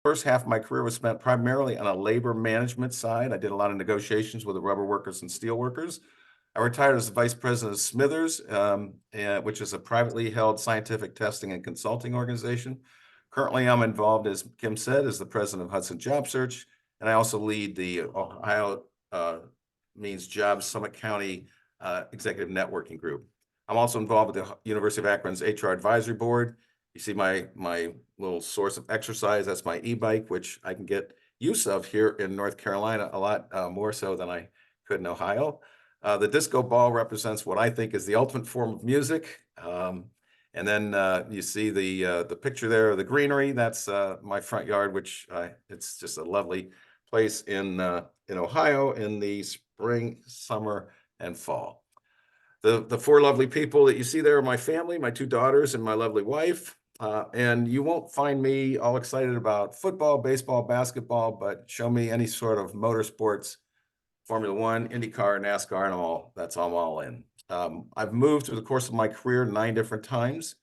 first half of my career was spent primarily on a labor management side. I did a lot of negotiations with the rubber workers and steel workers. I retired as vice president of Smithers, which is a privately held scientific testing and consulting organization. Currently, I'm involved, as Kim said, as the president of Hudson Job Search, and I also lead the Ohio Means Jobs Summit County Executive Networking Group. I'm also involved with the University of Akron's HR Advisory Board. You see my little source of exercise. That's my e-bike, which I can get use of here in North Carolina a lot more so than I could in Ohio. The disco ball represents what I think is the ultimate form of music. And then you see the picture there of the greenery. That's my front yard, which it's just a lovely place in Ohio in the spring, summer, and fall. The four lovely people that you see there are my family, my two daughters, and my lovely wife. And you won't find me all excited about football, baseball, basketball, but show me any sort of motorsports, Formula One, IndyCar, NASCAR, and I'm all in. I've moved through the course of my career 9 different times.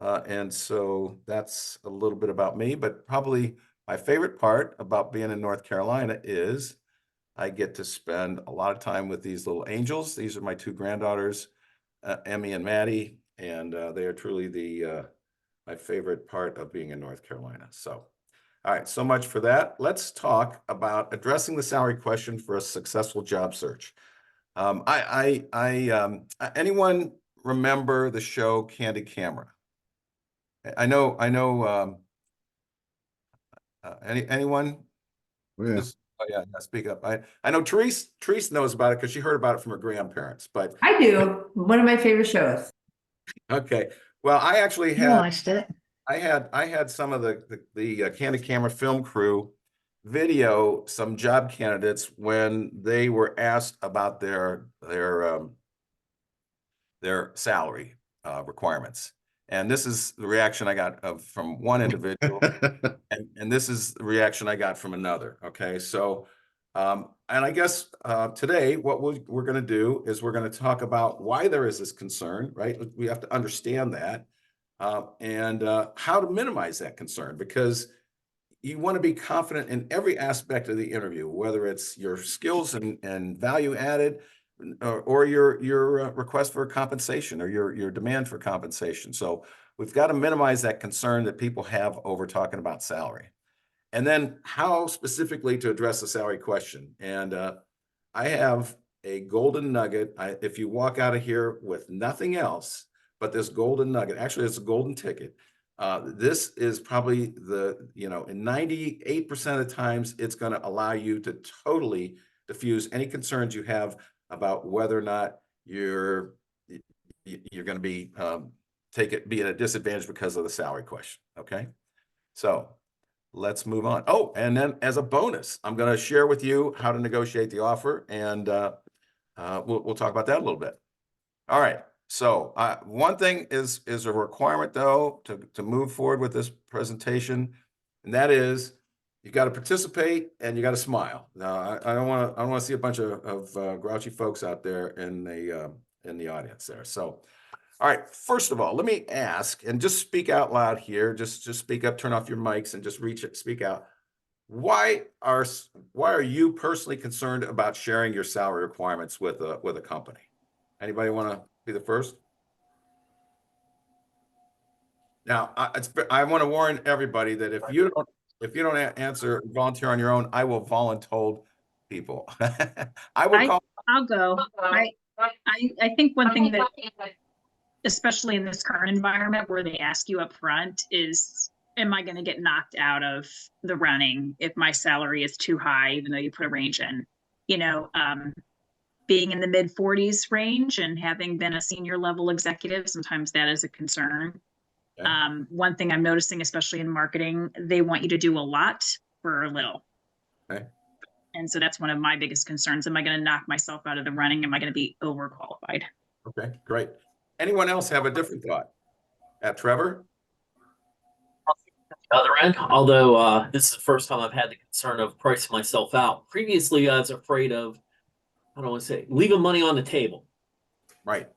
And so that's a little bit about me, but probably my favorite part about being in North Carolina is I get to spend a lot of time with these little angels. These are my 2 granddaughters, Emmy and Maddie, and they are truly my favorite part of being in North Carolina. So, all right, so much for that. Let's talk about addressing the salary question for a successful job search. Anyone remember the show Candid Camera? I know. Anyone? Oh, yeah. Oh yeah, speak up. I know Therese knows about it because she heard about it from her grandparents. But I do. One of my favorite shows. okay, well, I actually I had watched it. I had some of the Candid Camera film crew video some job candidates when they were asked about their salary requirements. And this is the reaction I got from one individual, and this is the reaction I got from another. Okay, so and I guess today what we're going to do is we're going to talk about why there is this concern, right? We have to understand that and how to minimize that concern, because you want to be confident in every aspect of the interview, whether it's your skills and value added, or your request for compensation or your demand for compensation. So we've got to minimize that concern that people have over talking about salary. And then how specifically to address the salary question. And I have a golden nugget. If you walk out of here with nothing else but this golden nugget, actually it's a golden ticket. This is probably in 98% of the times, it's going to allow you to totally diffuse any concerns you have about whether or not you're going to be at a disadvantage because of the salary question. Okay, so let's move on. Oh, and then as a bonus, I'm going to share with you how to negotiate the offer, and we'll talk about that a little bit. All right. So one thing is a requirement, though, to move forward with this presentation, and that is you got to participate and you got to smile. Now, I don't want to see a bunch of grouchy folks out there in the audience there. So, all right. First of all, let me ask, and just speak out loud here. Just speak up, turn off your mics, and just speak out. Why are you personally concerned about sharing your salary requirements with a company? Anybody want to be the first? Now, I want to warn everybody that if you don't answer volunteer on your own, I will voluntold people. I'll go. I think one thing that, especially in this current environment where they ask you up front, is, am I going to get knocked out of the running if my salary is too high, even though you put a range in? Being in the mid 40s range and having been a senior level executive, sometimes that is a concern. Okay. One thing I'm noticing, especially in marketing, they want you to do a lot for a little. Okay. And so that's one of my biggest concerns. Am I going to knock myself out of the running? Am I going to be overqualified? Okay, great. Anyone else have a different thought? Trevor? Other end, although this is the first time I've had the concern of pricing myself out. Previously, I was afraid of, I don't want to say, leaving money on the table. Right.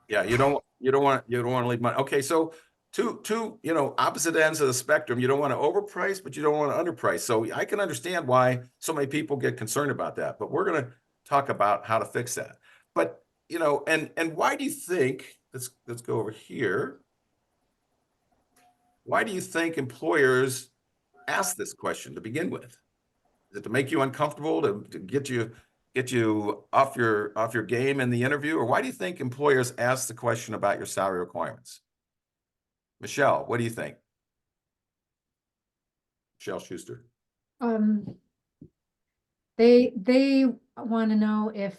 Yeah, you don't want to leave money. Okay, so two, opposite ends of the spectrum. You don't want to overprice, but you don't want to underprice. So I can understand why so many people get concerned about that, but we're going to talk about how to fix that. But, and why do you think, let's go over here. Why do you think employers ask this question to begin with? Is it to make you uncomfortable, to get you off your game in the interview? Or why do you think employers ask the question about your salary requirements? Michelle, what do you think? Michelle Schuster. They want to know if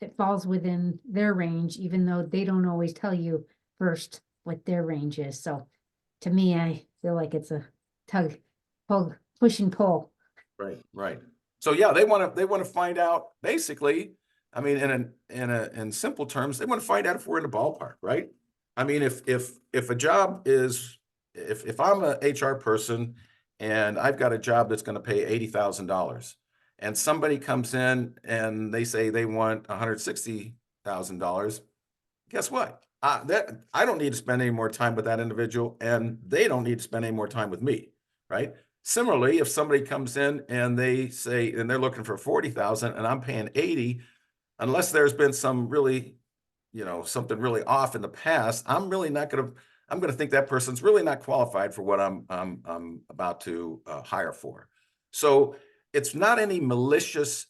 it falls within their range, even though they don't always tell you first what their range is. So to me, I feel like it's a push and pull. Right. So yeah, they want to find out basically. I mean, in simple terms, they want to find out if we're in the ballpark, right? I mean, if a job is, if I'm a HR person and I've got a job that's going to pay $80,000, and somebody comes in and they say they want $160,000, guess what? I don't need to spend any more time with that individual, and they don't need to spend any more time with me, right? Similarly, if somebody comes in and they say, and they're looking for 40,000 and I'm paying 80, unless there's been some really, something really off in the past, I'm going to think that person's really not qualified for what I'm about to hire for. So it's not any malicious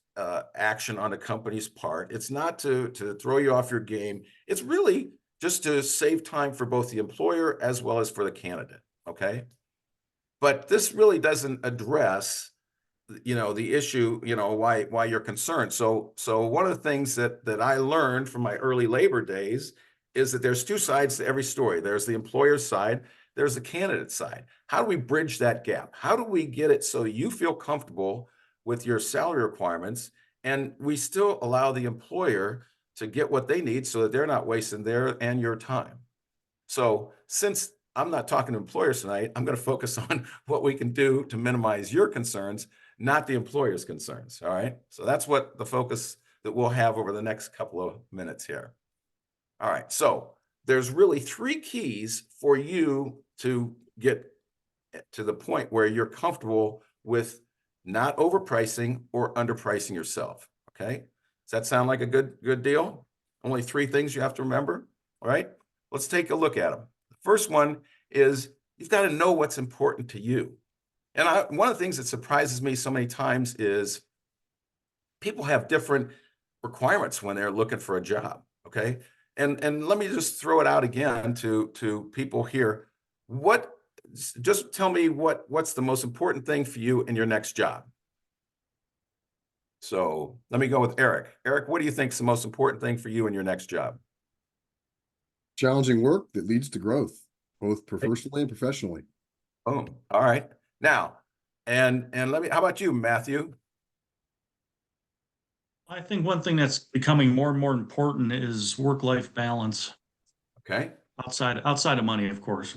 action on the company's part. It's not to throw you off your game. It's really just to save time for both the employer as well as for the candidate. Okay. But this really doesn't address, the issue, why you're concerned. So one of the things that I learned from my early labor days is that there's two sides to every story. There's the employer's side, there's the candidate side. How do we bridge that gap? How do we get it so you feel comfortable with your salary requirements, and we still allow the employer to get what they need so that they're not wasting their and your time? So since I'm not talking to employers tonight, I'm going to focus on what we can do to minimize your concerns, not the employer's concerns. All right. So that's what the focus that we'll have over the next couple of minutes here. All right. So there's really three keys for you to get to the point where you're comfortable with not overpricing or underpricing yourself. Okay. Does that sound like a good deal? Only three things you have to remember. All right. Let's take a look at them. The first one is you've got to know what's important to you. And one of the things that surprises me so many times is people have different requirements when they're looking for a job. Okay. And let me just throw it out again to people here. Just tell me what's the most important thing for you in your next job. So let me go with Eric. Eric, what do you think is the most important thing for you in your next job? Challenging work that leads to growth, both personally and professionally. Boom. All right. Now, and how about you, Matthew? I think one thing that's becoming more and more important is work-life balance. Okay. Outside of money, of course.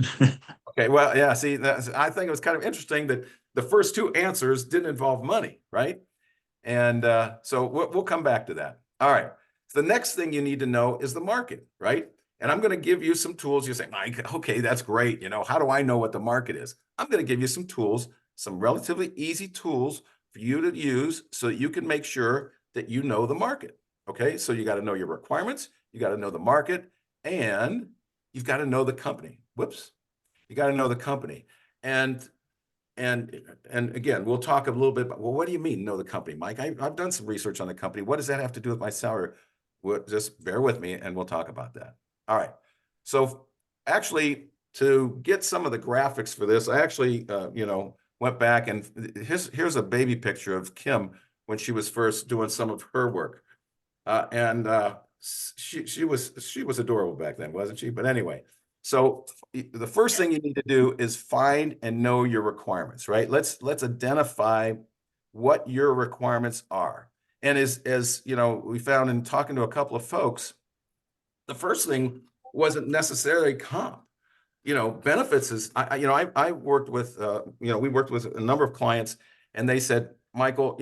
Okay. Well, yeah. See, I think it was kind of interesting that the first two answers didn't involve money, right? And so we'll come back to that. All right. So the next thing you need to know is the market, right? And I'm going to give you some tools. You say, Mike, okay, that's great. How do I know what the market is? I'm going to give you some tools, some relatively easy tools for you to use so that you can make sure that you know the market. Okay. So you got to know your requirements. You got to know the market, and you've got to know the company. Whoops. You got to know the company. And again, we'll talk a little bit about, well, what do you mean know the company, Mike? I've done some research on the company. What does that have to do with my salary? Well, just bear with me and we'll talk about that. All right. So actually, to get some of the graphics for this, I actually, went back and here's a baby picture of Kim when she was first doing some of her work. She was adorable back then, wasn't she? But anyway, so the first thing you need to do is find and know your requirements, right? Let's identify what your requirements are. And as we found in talking to a couple of folks, the first thing wasn't necessarily comp. Benefits is, I worked with, we worked with a number of clients, and they said, Michael,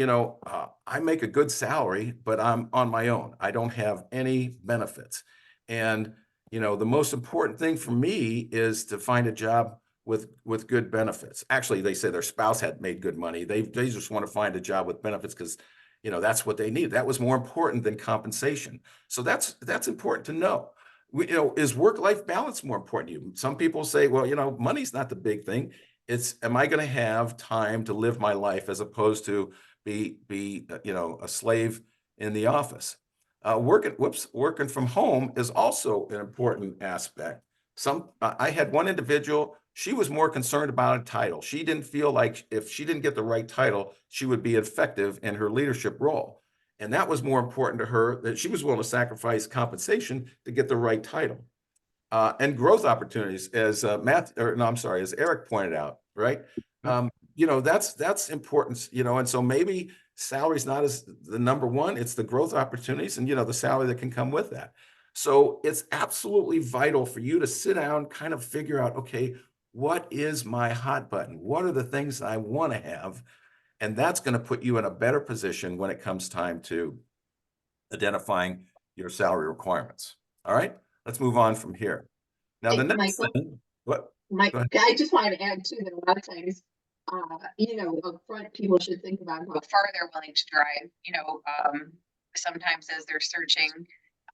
I make a good salary, but I'm on my own. I don't have any benefits. And, you know, the most important thing for me is to find a job with good benefits. Actually, they say their spouse had made good money. They just want to find a job with benefits because, you know, that's what they need. That was more important than compensation. So that's important to know. You know, is work-life balance more important to you? Some people say, well, you know, money's not the big thing. It's, am I going to have time to live my life as opposed to be you know, a slave in the office? Working from home is also an important aspect. I had one individual, she was more concerned about a title. She didn't feel like if she didn't get the right title, she would be effective in her leadership role. And that was more important to her, that she was willing to sacrifice compensation to get the right title. And growth opportunities, as as Eric pointed out, right? You know, that's important, you know, and so maybe salary's not as the number one, it's the growth opportunities and, you know, the salary that can come with that. So it's absolutely vital for you to sit down, kind of figure out, okay, what is my hot button? What are the things I want to have? And that's going to put you in a better position when it comes time to identifying your salary requirements. All right, let's move on from here. Now, Hey, the next Michael? thing, what? Mike, Go ahead. I just wanted to add too that a lot of times, up front, people should think about how far they're willing to drive. Sometimes as they're searching,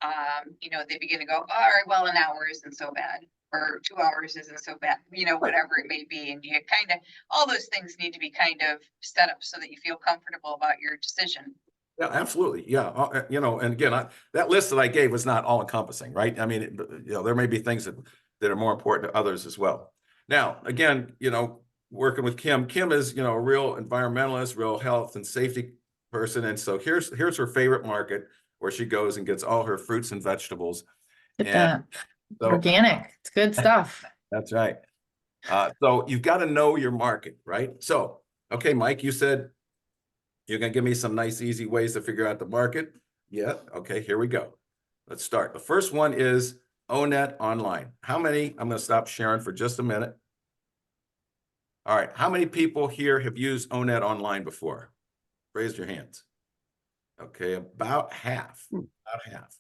they begin to go, all right, well, an hour isn't so bad, or 2 hours isn't so bad, whatever it may be. And you kind of, all those things need to be kind of set up so that you feel comfortable about your decision. Yeah, absolutely. Yeah. You know, and again, that list that I gave was not all encompassing, right? I mean, you know, there may be things that are more important to others as well. Now, again, you know, working with Kim is, you know, a real environmentalist, real health and safety person. And so here's her favorite market where she goes and gets all her fruits and vegetables. Get And that. so Organic. It's good stuff. that's right. So you've got to know your market, right? So, okay, Mike, you said you're going to give me some nice, easy ways to figure out the market. Yeah. Okay, here we go. Let's start. The first one is ONET online. How many? I'm going to stop sharing for just a minute. All right. How many people here have used ONET online before? Raise your hands. Okay, about half. About half.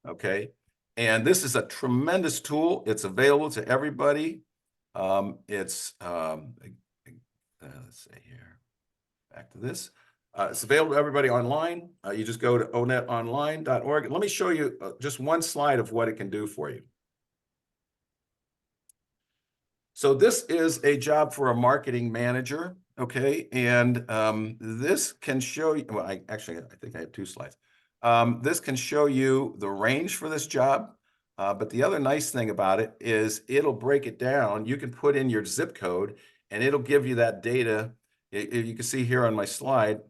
Okay. And this is a tremendous tool. It's available to everybody. Let's see here. Back to this. It's available to everybody online. You just go to onetonline.org. Let me show you just one slide of what it can do for you. So this is a job for a marketing manager, okay? And this can show you, well, I think I have 2 slides. This can show you the range for this job. But the other nice thing about it is it'll break it down. You can put in your zip code and it'll give you that data. You can see here on my slide,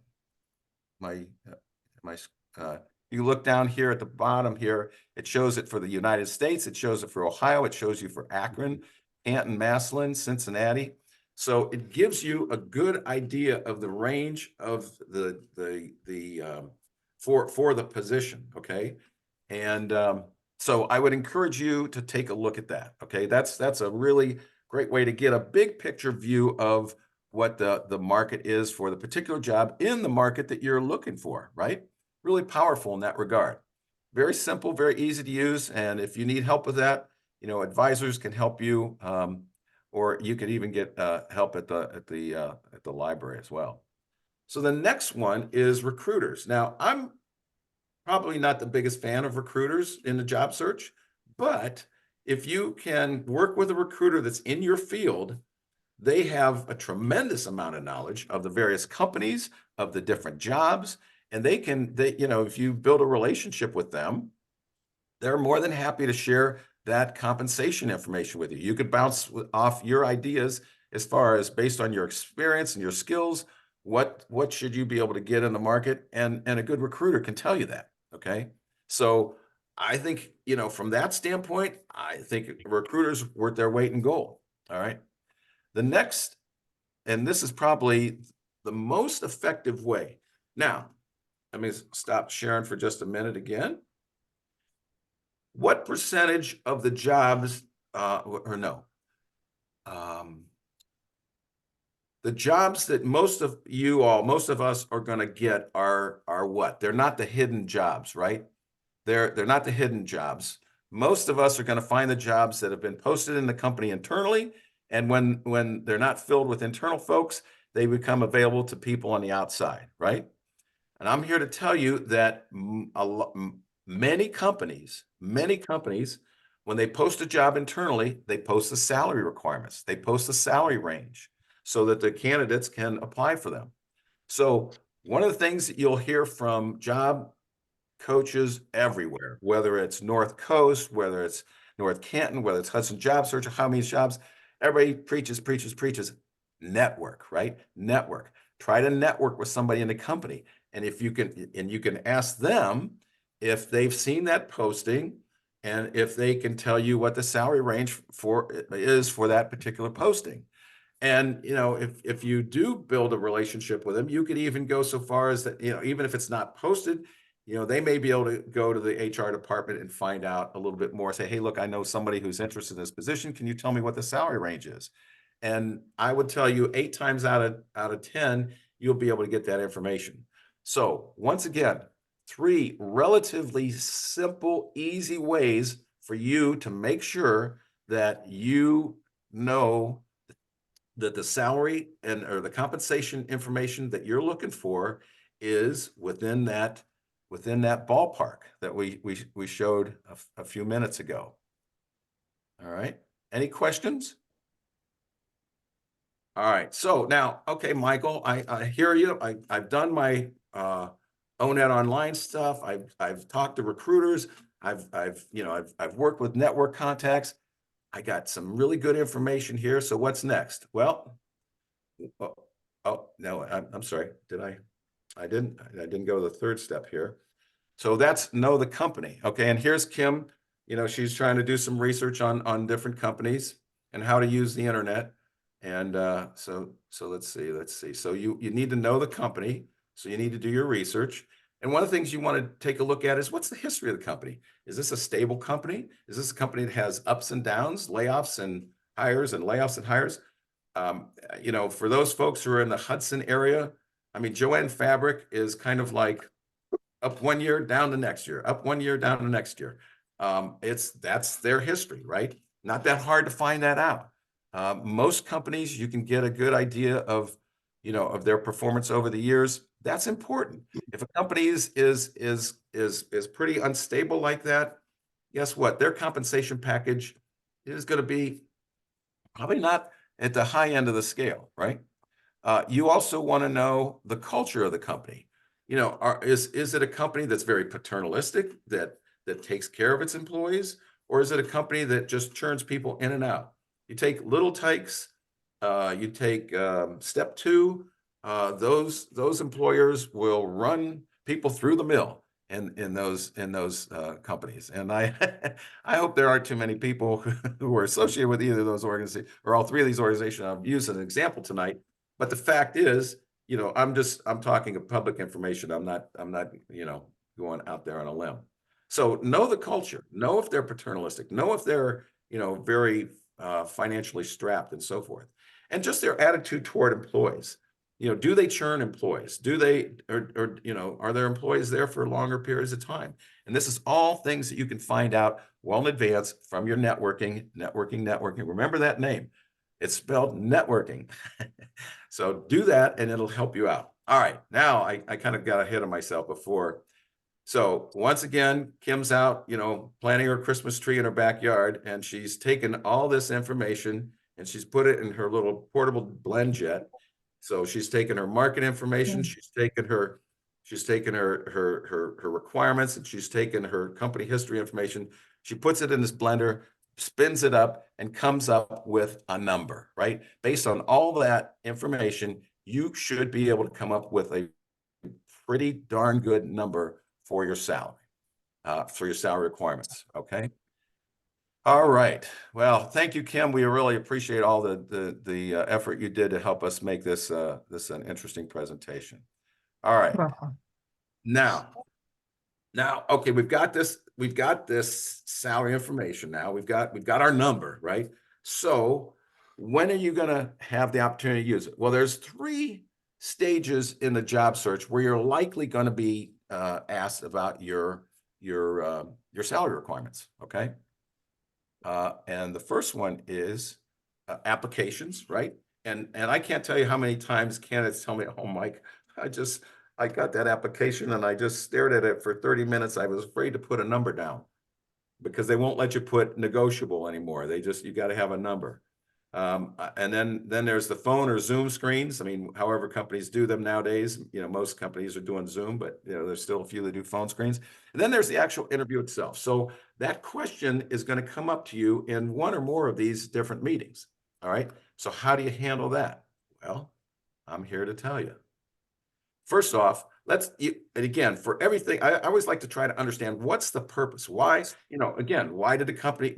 you look down here at the bottom here, it shows it for the United States, it shows it for Ohio, it shows you for Akron, Canton, Massillon, Cincinnati. So it gives you a good idea of the range of for the position, okay? And so I would encourage you to take a look at that, okay? That's a really great way to get a big picture view of what the market is for the particular job in the market that you're looking for, right? Really powerful in that regard. Very simple, very easy to use. And if you need help with that, you know, advisors can help you, or you could even get help at the library as well. So the next one is recruiters. Now, I'm probably not the biggest fan of recruiters in the job search, but if you can work with a recruiter that's in your field, they have a tremendous amount of knowledge of the various companies, of the different jobs, and you know, if you build a relationship with them, they're more than happy to share that compensation information with you. You could bounce off your ideas as far as based on your experience and your skills, what should you be able to get in the market, and a good recruiter can tell you that, okay? So I think, you know, from that standpoint, I think recruiters worth their weight in gold, all right? The next, and this is probably the most effective way. Now, let me stop sharing for just a minute again. What percentage of the jobs, the jobs that most of us are going to get are what? They're not the hidden jobs, right? They're not the hidden jobs. most of us are going to find the jobs that have been posted in the company internally. And when they're not filled with internal folks, they become available to people on the outside, right? And I'm here to tell you that many companies, when they post a job internally, they post the salary requirements, they post the salary range so that the candidates can apply for them. So one of the things that you'll hear from job coaches everywhere, whether it's North Coast, whether it's North Canton, whether it's Hudson Job Search, or how many jobs, everybody preaches, network, right? Network. Try to network with somebody in the company. And if you can, and you can ask them if they've seen that posting and if they can tell you what the salary range is for that particular posting. And, you know, if you do build a relationship with them, you could even go so far as that, you know, even if it's not posted, you know, they may be able to go to the HR department and find out a little bit more, say, hey, look, I know somebody who's interested in this position. Can you tell me what the salary range is? And I would tell you 8 times out of 10, you'll be able to get that information. So once again, 3 relatively simple, easy ways for you to make sure that you know that the salary or the compensation information that you're looking for is within that ballpark that we showed a few minutes ago. All right. Any questions? All right. So now, okay, Michael, I hear you. I've done my ONET online stuff. I've talked to recruiters. I've worked with network contacts. I got some really good information here. So what's next? Well, oh no, I'm sorry. I didn't go to the 3rd step here. So that's know the company. Okay. And here's Kim, you know, she's trying to do some research on different companies and how to use the internet. And so let's see. So you need to know the company. So you need to do your research. And one of the things you want to take a look at is what's the history of the company? Is this a stable company? Is this a company that has ups and downs, layoffs and hires and layoffs and hires? You know, for those folks who are in the Hudson area, I mean, Joanne Fabric is kind of like up 1 year, down the next year, up 1 year, down the next year. That's their history, right? Not that hard to find that out. Most companies, you can get a good idea of, you know, of their performance over the years. That's important. If a company is pretty unstable like that, guess what? Their compensation package is going to be probably not at the high end of the scale, right? You also want to know the culture of the company. You know, is it a company that's very paternalistic, that takes care of its employees, or is it a company that just churns people in and out? You take little tykes, you take step 2, those employers will run people through the mill in those companies. And I I hope there aren't too many people who are associated with either of those organizations or all 3 of these organizations I've used as an example tonight. But the fact is, you know, I'm talking of public information. I'm not, you know, going out there on a limb. So know the culture, know if they're paternalistic, know if they're, you know, very financially strapped and so forth. And just their attitude toward employees. You know, do they churn employees? Do they, or you know, are their employees there for longer periods of time? And this is all things that you can find out well in advance from your networking. Remember that name. It's spelled networking. So do that and it'll help you out. All right. Now I kind of got ahead of myself before. So once again, Kim's out, you know, planting her Christmas tree in her backyard, and she's taken all this information and she's put it in her little portable blend jet. So she's taken her market information, she's taken her requirements, and she's taken her company history information. She puts it in this blender, spins it up, and comes up with a number, right? Based on all that information, you should be able to come up with a pretty darn good number for your salary requirements, okay? All right. Well, thank you, Kim. We really appreciate all the effort you did to help us make this an interesting presentation. All right. Welcome. Now, okay, we've got this salary information now. We've got our number, right? So when are you going to have the opportunity to use it? Well, there's 3 stages in the job search where you're likely going to be asked about your salary requirements, okay? And the first one is applications, right? And I can't tell you how many times candidates tell me, oh, Mike, I got that application and I just stared at it for 30 minutes. I was afraid to put a number down because they won't let you put negotiable anymore. You got to have a number. And then there's the phone or Zoom screens. I mean, however companies do them nowadays, most companies are doing Zoom, but there's still a few that do phone screens. And then there's the actual interview itself. So that question is going to come up to you in one or more of these different meetings. All right. So how do you handle that? Well, I'm here to tell you. First off, and again, for everything, I always like to try to understand what's the purpose. Why, again, why do companies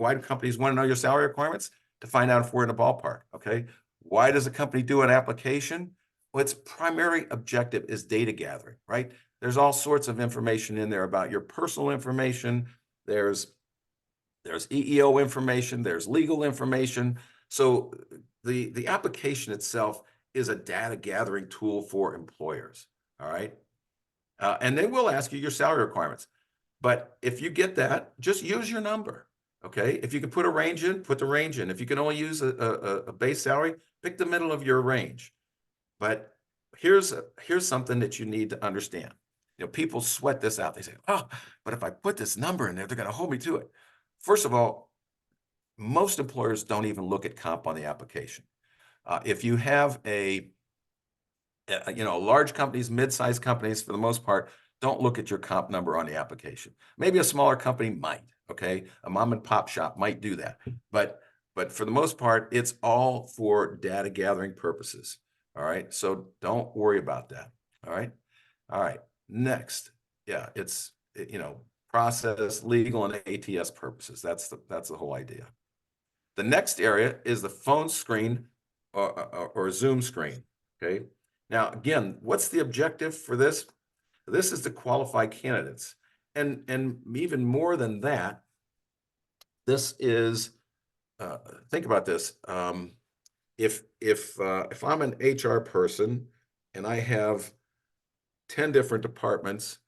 want to know your salary requirements? To find out if we're in the ballpark, okay? Why does a company do an application? Well, its primary objective is data gathering, right? There's all sorts of information in there about your personal information. There's EEO information, there's legal information. So the application itself is a data gathering tool for employers, all right? And they will ask you your salary requirements. But if you get that, just use your number. Okay, if you can put a range in, put the range in. If you can only use a base salary, pick the middle of your range. But here's something that you need to understand. People sweat this out. They say, oh, but if I put this number in there, they're going to hold me to it. First of all, most employers don't even look at comp on the application. If you have large companies, mid-sized companies, for the most part, don't look at your comp number on the application. Maybe a smaller company might. Okay, a mom and pop shop might do that, but for the most part, it's all for data gathering purposes. All right, so don't worry about that. All right. Next, yeah, it's process, legal, and ATS purposes. That's the whole idea. The next area is the phone screen or Zoom screen. Okay, now again, what's the objective for this? This is to qualify candidates. And even more than that, this is, think about this. If I'm an HR person and I have 10 different departments,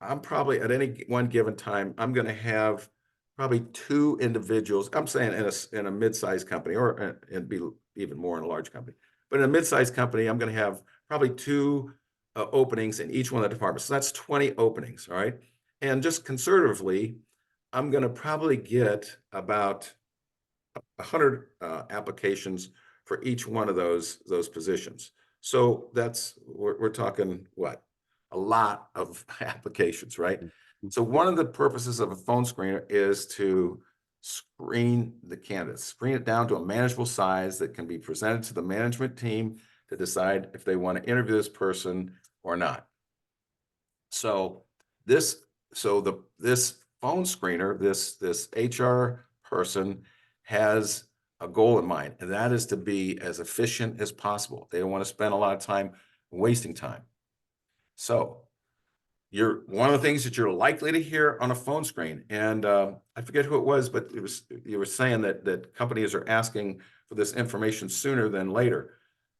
I'm probably at any one given time, I'm going to have probably 2 individuals. I'm saying in a mid-sized company, or and be even more in a large company. But in a mid-sized company, I'm going to have probably 2 openings in each one of the departments. So that's 20 openings, all right? And just conservatively, I'm going to probably get about 100 applications for each one of those positions. So we're talking what? A lot of applications, right? So one of the purposes of a phone screener is to screen the candidates, screen it down to a manageable size that can be presented to the management team to decide if they want to interview this person or not. So this phone screener, this HR person has a goal in mind, and that is to be as efficient as possible. They don't want to spend a lot of time wasting time. So one of the things that you're likely to hear on a phone screen, and I forget who it was, but you were saying that companies are asking for this information sooner than later.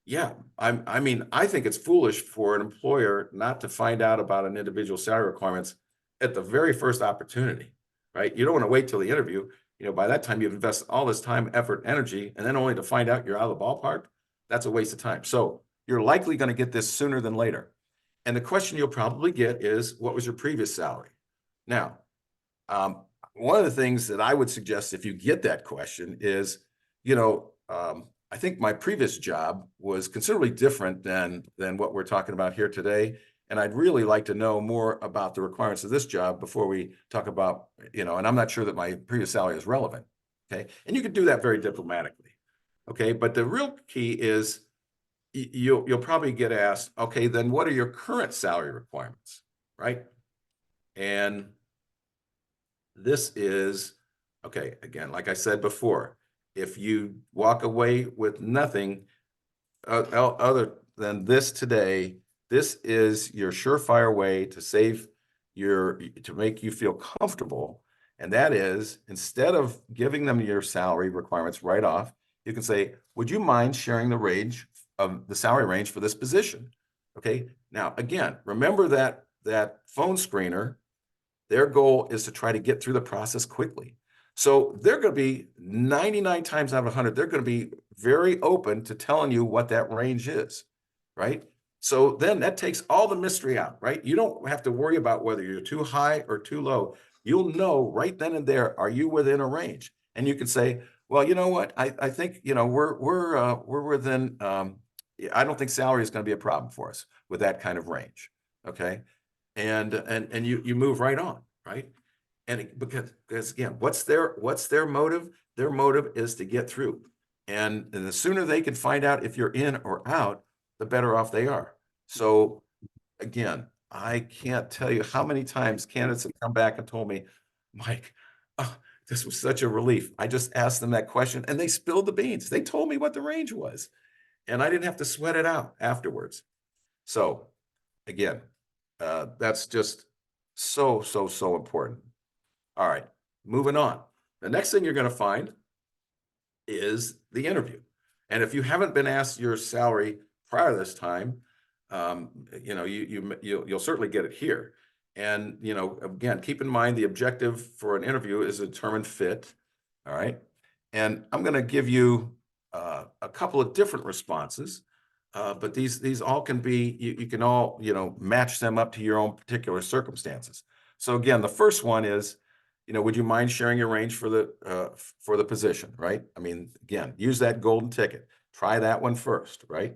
Yeah, I mean, I think it's foolish for an employer not to find out about an individual's salary requirements at the very first opportunity, right? You don't want to wait till the interview. By that time you've invested all this time, effort, energy, and then only to find out you're out of the ballpark. That's a waste of time. So you're likely going to get this sooner than later. And the question you'll probably get is, what was your previous salary? Now, one of the things that I would suggest if you get that question is, I think my previous job was considerably different than what we're talking about here today. And I'd really like to know more about the requirements of this job before we talk about, and I'm not sure that my previous salary is relevant. Okay. And you could do that very diplomatically. Okay. But the real key is you'll probably get asked, okay, then what are your current salary requirements? Right. And this is, okay, again, like I said before, if you walk away with nothing other than this today, this is your surefire way to make you feel comfortable. And that is, instead of giving them your salary requirements right off, you can say, would you mind sharing the salary range for this position? Okay. Now, again, remember that phone screener, their goal is to try to get through the process quickly. So they're going to be 99 times out of 100, they're going to be very open to telling you what that range is, right? So then that takes all the mystery out, right? You don't have to worry about whether you're too high or too low. You'll know right then and there, are you within a range? And you can say, well, you know what? I think, you know, we're within, I don't think salary is going to be a problem for us with that kind of range. Okay. And you move right on, right? Because again, what's their motive? Their motive is to get through. And the sooner they can find out if you're in or out, the better off they are. So again, I can't tell you how many times candidates have come back and told me, Mike, oh, this was such a relief. I just asked them that question and they spilled the beans. They told me what the range was, and I didn't have to sweat it out afterwards. So again, that's just so important. All right, moving on. The next thing you're going to find is the interview. And if you haven't been asked your salary prior to this time, you know, you'll certainly get it here. And, you know, again, keep in mind the objective for an interview is a determined fit. All right. And I'm going to give you a couple of different responses, but these all can be, you can all, you know, match them up to your own particular circumstances. So again, the first one is, you know, would you mind sharing your range for the position, right? I mean, again, use that golden ticket. Try that one first, right?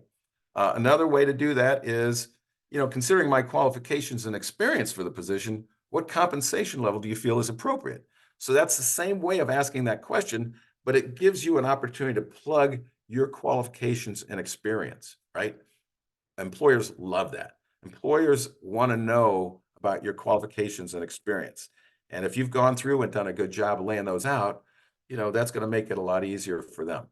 Another way to do that is, you know, considering my qualifications and experience for the position, what compensation level do you feel is appropriate? So that's the same way of asking that question, but it gives you an opportunity to plug your qualifications and experience, right? Employers love that. Employers want to know about your qualifications and experience. And if you've gone through and done a good job laying those out, you know, that's going to make it a lot easier for them.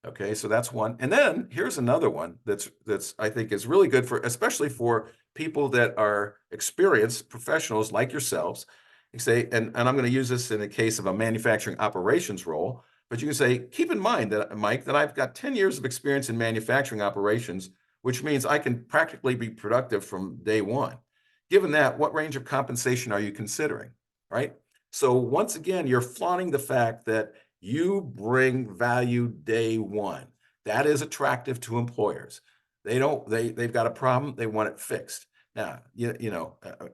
Okay, so that's one. And then here's another one that's I think is really good for, especially for people that are experienced professionals like yourselves. You say, and I'm going to use this in the case of a manufacturing operations role, but you can say, keep in mind that, Mike, that I've got 10 years of experience in manufacturing operations, which means I can practically be productive from day one. Given that, what range of compensation are you considering? Right? So once again, you're flaunting the fact that you bring value day one. That is attractive to employers. They've got a problem, they want it fixed. Now,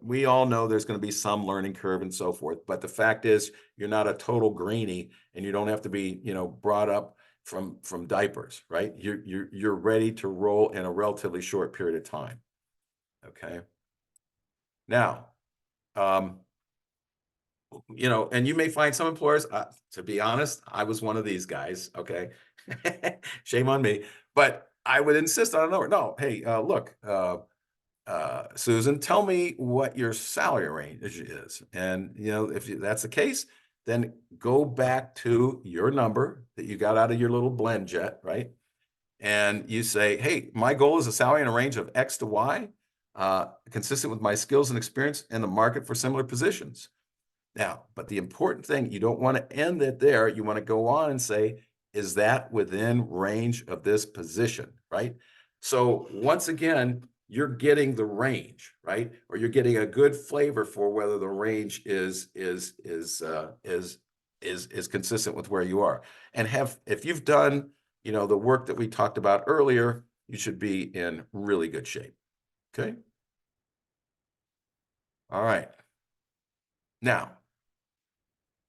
we all know there's going to be some learning curve and so forth, but the fact is you're not a total greenie and you don't have to be, you know, brought up from diapers, right? You're ready to roll in a relatively short period of time. Okay. Now, you know, and you may find some employers, to be honest, I was one of these guys. Okay. Shame on me, but I would insist on a number. No, hey, look, Susan, tell me what your salary range is. And, you know, if that's the case, then go back to your number that you got out of your little blend jet, right? And you say, hey, my goal is a salary in a range of X to Y, consistent with my skills and experience in the market for similar positions. Now, but the important thing, you don't want to end it there. You want to go on and say, is that within range of this position, right? So once again, you're getting the range, right? Or you're getting a good flavor for whether the range is consistent with where you are. And if you've done, you know, the work that we talked about earlier, you should be in really good shape. Okay. All right. Now,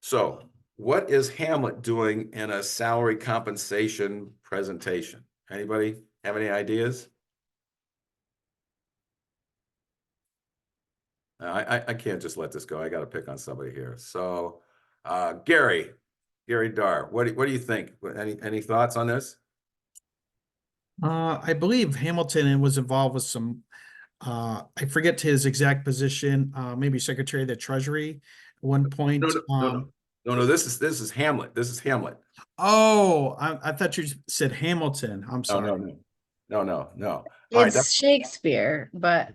so what is Hamlet doing in a salary compensation presentation? Anybody have any ideas? I can't just let this go. I got to pick on somebody here. So, Gary Dar, what do you think? Any thoughts on this? I believe Hamilton was involved with some, I forget his exact position, maybe Secretary of the Treasury at one point. No, this is Hamlet. This is Hamlet. Oh, I thought you said Hamilton. I'm sorry. No. It's Shakespeare, but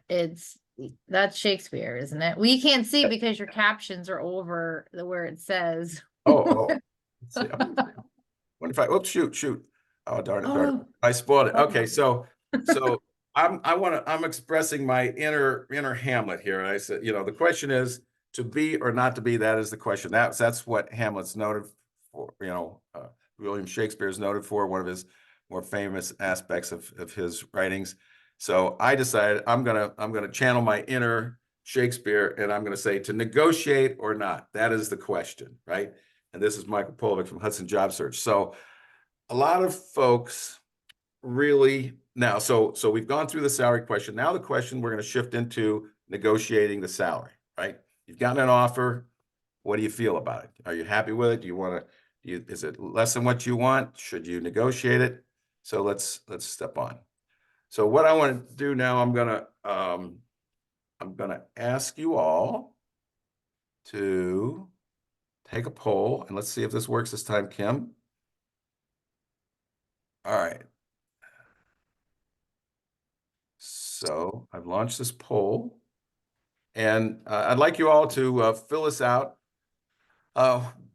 that's Shakespeare, isn't it? We can't see because your captions are over where it says. Oh. Let's see. What if oops, shoot. Oh, darn it. I spoiled it. Okay, so I'm expressing my inner Hamlet here. And I said, you know, the question is, to be or not to be, that is the question. That's what Hamlet's noted for, William Shakespeare is noted for, one of his more famous aspects of his writings. So I decided I'm gonna channel my inner Shakespeare, and I'm gonna say to negotiate or not. That is the question, right? And this is Michael Polovick from Hudson Job Search. So a lot of folks really now, so we've gone through the salary question. Now the question, we're going to shift into negotiating the salary, right? You've gotten an offer. What do you feel about it? Are you happy with it? Do you want to, is it less than what you want? Should you negotiate it? So let's step on. So what I want to do now, I'm gonna ask you all to take a poll, and let's see if this works this time, Kim. All right. So I've launched this poll, and I'd like you all to fill this out.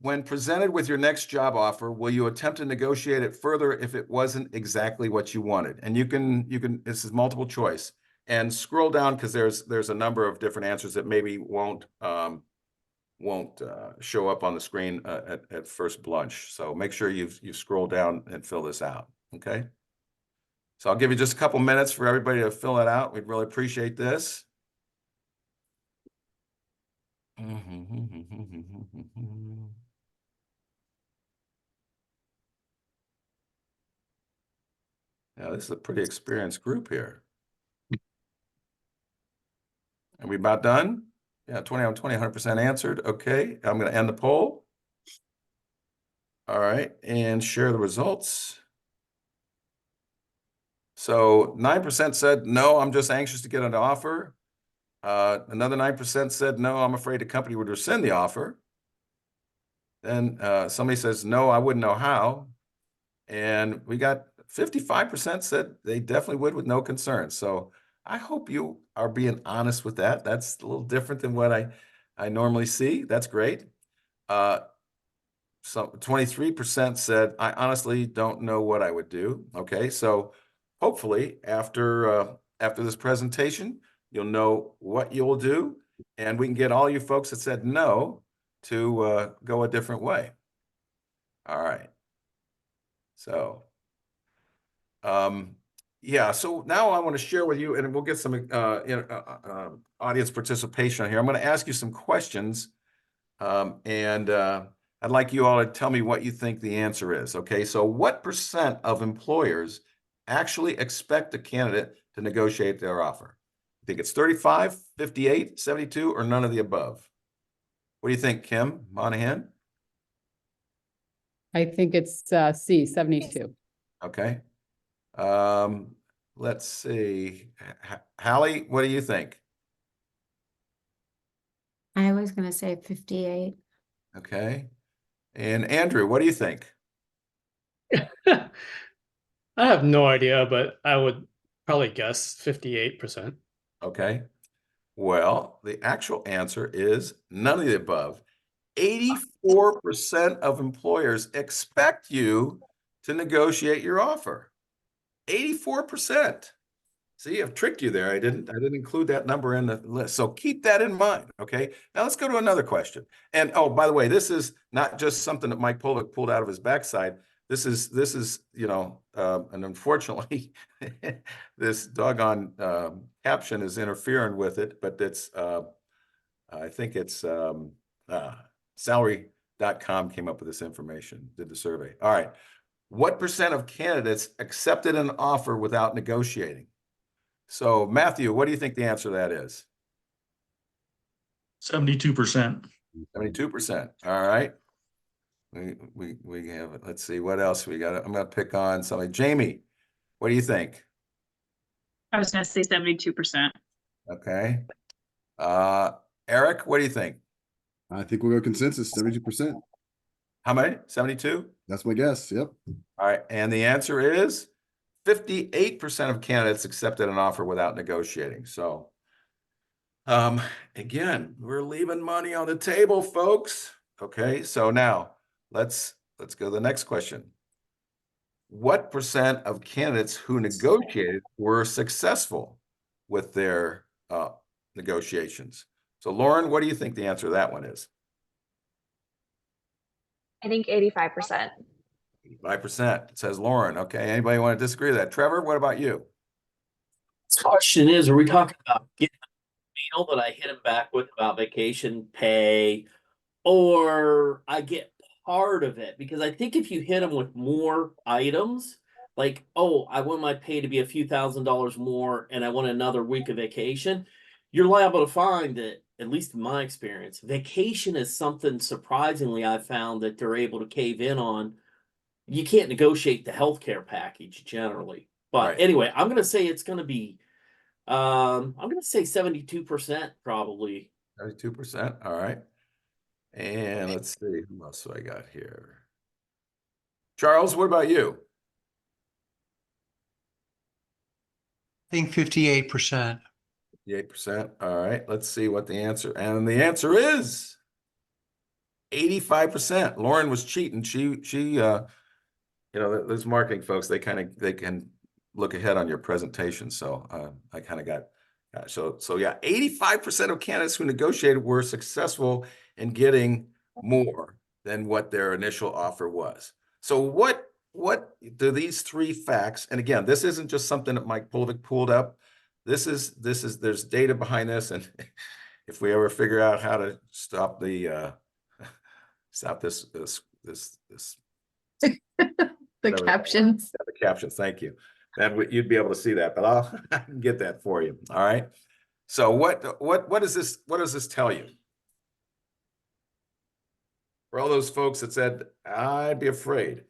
When presented with your next job offer, will you attempt to negotiate it further if it wasn't exactly what you wanted? And you can, this is multiple choice, and scroll down because there's a number of different answers that maybe won't show up on the screen at first blush. So make sure you've scrolled down and fill this out, okay? So I'll give you just a couple minutes for everybody to fill that out. We'd really appreciate this. Now, this is a pretty experienced group here. Are we about done? Yeah, 20 out of 20, 100% answered. Okay, I'm going to end the poll. All right, and share the results. So 9% said, no, I'm just anxious to get an offer. Another 9% said, no, I'm afraid the company would rescind the offer. Then somebody says, no, I wouldn't know how. And we got 55% said they definitely would with no concern. So I hope you are being honest with that. That's a little different than what I normally see. That's great. So 23% said, I honestly don't know what I would do. Okay, so hopefully after this presentation, you'll know what you'll do, and we can get all you folks that said no to go a different way. All right. So, yeah, so now I want to share with you, and we'll get some audience participation here. I'm going to ask you some questions, and I'd like you all to tell me what you think the answer is. Okay, so what % of employers actually expect a candidate to negotiate their offer? You think it's 35, 58, 72, or none of the above? What do you think, Kim Monahan? I think it's C, 72. Okay. Let's see. Hallie, what do you think? I was gonna say 58. Okay. And Andrew, what do you think? I have no idea, but I would probably guess 58%. Okay. Well, the actual answer is none of the above. 84% of employers expect you to negotiate your offer. 84%. See, I've tricked you there. I didn't include that number in the list. So keep that in mind. Okay. Now let's go to another question. And oh, by the way, this is not just something that Mike Polovick pulled out of his backside. This is and unfortunately, this doggone caption is interfering with it, but it's I think it's salary.com came up with this information, did the survey. All right. What % of candidates accepted an offer without negotiating? So Matthew, what do you think the answer to that is? 72%. 72%. All right. We have it. Let's see what else we got. I'm going to pick on somebody. Jamie, what do you think? I was gonna say 72%. Okay. Eric, what do you think? I think we'll go consensus, 72%. How many? 72? That's my guess. Yep. All right. And the answer is 58% of candidates accepted an offer without negotiating. So again, we're leaving money on the table, folks. Okay. So now let's go to the next question. What % of candidates who negotiated were successful with their negotiations? So Lauren, what do you think the answer to that one is? I think 85%. 5%, says Lauren. Okay, anybody want to disagree with that? Trevor, what about you? This question is, are we talking about getting the email that I hit him back with about vacation pay, or I get part of it? Because I think if you hit them with more items, like, oh, I want my pay to be a few $1,000s more and I want another week of vacation, you're liable to find that, at least in my experience, vacation is something surprisingly I found that they're able to cave in on. You can't negotiate the healthcare package generally. But Right. anyway, I'm gonna say it's gonna be I'm gonna say 72% probably. 32%. All right. And let's see, who else do I got here? Charles, what about you? I think 58%. 58%. All right. Let's see what the answer. And the answer is 85%. Lauren was cheating. Those marketing folks, they can look ahead on your presentation. So I kind of got so yeah, 85% of candidates who negotiated were successful in getting more than what their initial offer was. So what do these three facts, and again, this isn't just something that Mike Polovick pulled up. There's data behind this, and if we ever figure out how to stop this The captions. the captions, thank you. Then you'd be able to see that, but I can get that for you. All right. So what does this tell you? For all those folks that said, I'd be afraid.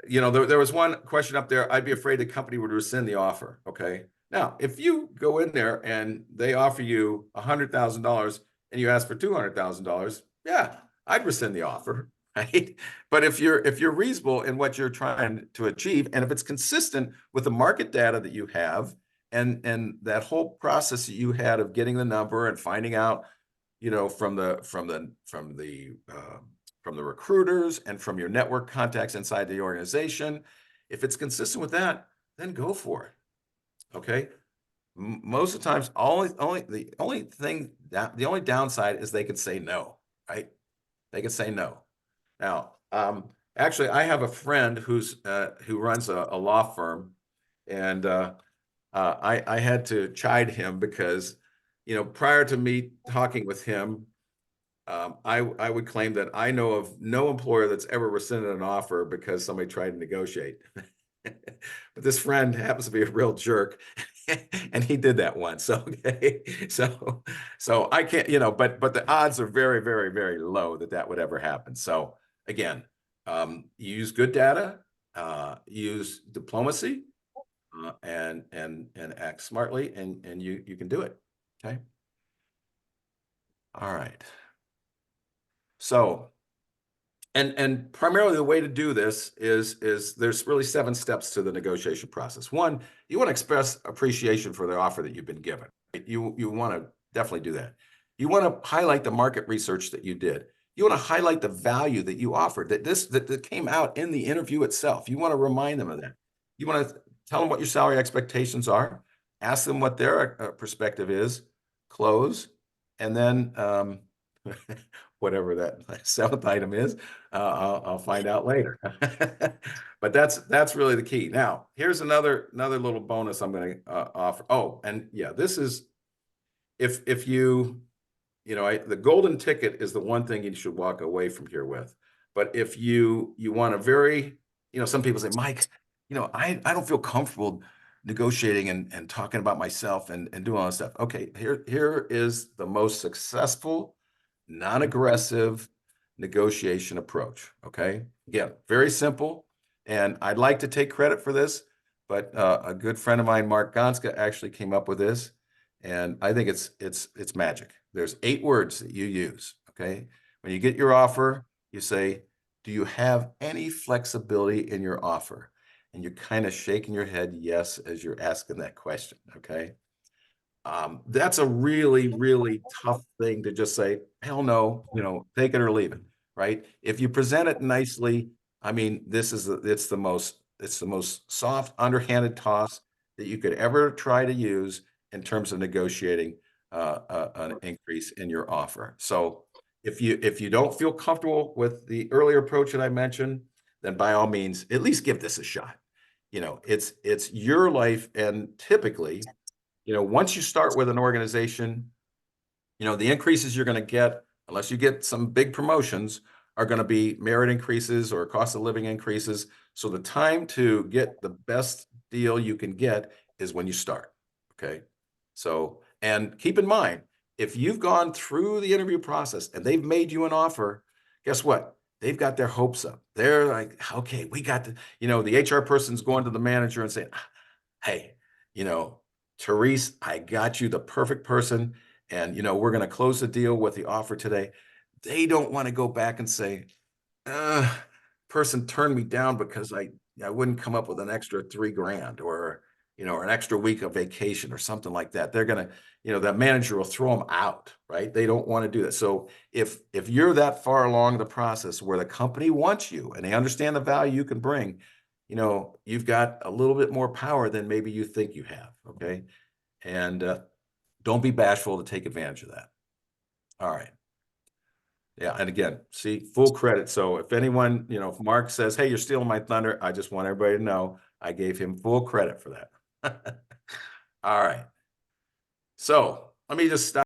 There was one question up there, I'd be afraid the company would rescind the offer. Okay. Now, if you go in there and they offer you $100,000 and you ask for $200,000, yeah, I'd rescind the offer. Right. But if you're reasonable in what you're trying to achieve, and if it's consistent with the market data that you have, and that whole process that you had of getting the number and finding out, from the recruiters and from your network contacts inside the organization, if it's consistent with that, then go for it. Okay. Most of the times, the only downside is they can say no. Right. They can say no. Now, actually, I have a friend who runs a law firm, and I had to chide him because, prior to me talking with him, I would claim that I know of no employer that's ever rescinded an offer because somebody tried to negotiate. But this friend happens to be a real jerk, and he did that once. Okay, so I can't, but the odds are very, very, very low that would ever happen. So again, use good data, use diplomacy, and act smartly, and you can do it. Okay. All right. So, and primarily the way to do this is there's really 7 steps to the negotiation process. One, you want to express appreciation for the offer that you've been given. You want to definitely do that. You want to highlight the market research that you did. You want to highlight the value that you offered, that came out in the interview itself. You want to remind them of that. You want to tell them what your salary expectations are, ask them what their perspective is, close, and then whatever that 7th item is, I'll find out later. But that's really the key. Now, here's another little bonus I'm going to offer. Oh, and yeah, this is if you the golden ticket is the one thing you should walk away from here with. But if you want a very, some people say, Mike, I don't feel comfortable negotiating and talking about myself and doing all this stuff. Okay, here is the most successful, non-aggressive negotiation approach. Okay, again, very simple. And I'd like to take credit for this, but a good friend of mine, Mark Gonska, actually came up with this, and I think it's magic. There's 8 words that you use. Okay, when you get your offer, you say, do you have any flexibility in your offer? And you're kind of shaking your head yes as you're asking that question. Okay. That's a really, really tough thing to just say, hell no, take it or leave it. Right. If you present it nicely, I mean, it's the most soft, underhanded toss that you could ever try to use in terms of negotiating. an increase in your offer. So if you don't feel comfortable with the earlier approach that I mentioned, then by all means, at least give this a shot. It's your life, and typically, once you start with an organization, the increases you're going to get, unless you get some big promotions, are going to be merit increases or cost of living increases. So the time to get the best deal you can get is when you start. Okay. So, and keep in mind, if you've gone through the interview process and they've made you an offer, guess what? They've got their hopes up. They're like, okay, we got the HR person's going to the manager and saying, hey, Therese, I got you the perfect person. And, we're going to close the deal with the offer today. They don't want to go back and say, person turned me down because I wouldn't come up with an extra $3,000 or an extra week of vacation or something like that. They're going to, that manager will throw them out, right? They don't want to do that. So if you're that far along the process where the company wants you and they understand the value you can bring, you've got a little bit more power than maybe you think you have. Okay. And don't be bashful to take advantage of that. All right. Yeah, and again, see, full credit. So if anyone, if Mark says, hey, you're stealing my thunder, I just want everybody to know I gave him full credit for that. All right. So let me just stop.